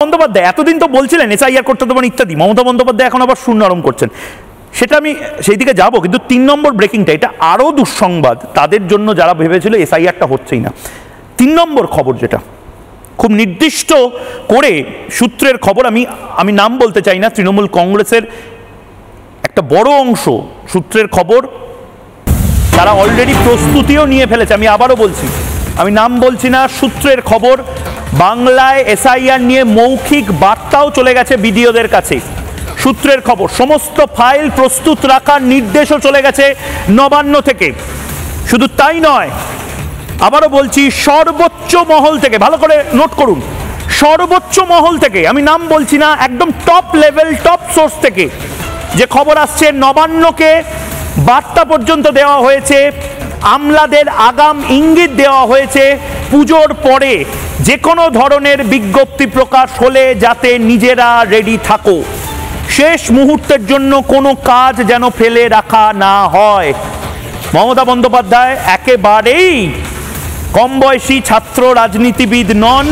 বন্দ্যোপাধ্যায় এতদিন তো বলছিলেন এসআইআর করতে দেবেন ইত্যাদি, মমতা বন্দ্যোপাধ্যায় এখন আবার সুর নরম করছেন, সেটা আমি সেই দিকে যাব। কিন্তু 3 নম্বর ব্রেকিংটা, এটা আরও দুঃসংবাদ তাদের জন্য যারা ভেবেছিল এসআইআরটা হচ্ছেই না। 3 নম্বর খবর যেটা খুব নির্দিষ্ট করে সূত্রের খবর, আমি নাম বলতে চাই না, তৃণমূল কংগ্রেসের একটা বড় অংশ সূত্রের খবর, তারা অলরেডি প্রস্তুতিও নিয়ে ফেলেছে। আমি আবারও বলছি, আমি নাম বলছি না, সূত্রের খবর, বাংলায় এসআইআর নিয়ে মৌখিক বার্তাও চলে গেছে বিডিওদের কাছে। সূত্রের খবর, সমস্ত ফাইল প্রস্তুত রাখার নির্দেশও চলে গেছে নবান্ন থেকে। শুধু তাই নয়, আবারও বলছি, সর্বোচ্চ মহল থেকে, ভালো করে নোট করুন, সর্বোচ্চ মহল থেকে, আমি নাম বলছি না, একদম টপ লেভেল, টপ সোর্স থেকে যে খবর আসছে, নবান্নকে বার্তা পর্যন্ত দেওয়া হয়েছে, আমলাদের আগাম ইঙ্গিত দেওয়া হয়েছে, পুজোর পরে যে কোনো ধরনের বিজ্ঞপ্তি প্রকাশ হলে যাতে নিজেরা রেডি থাকো, শেষ মুহূর্তের জন্য কোনো কাজ যেন ফেলে রাখা না হয়। মমতা বন্দ্যোপাধ্যায় একেবারেই কম বয়সী ছাত্র রাজনীতিবিদ নন।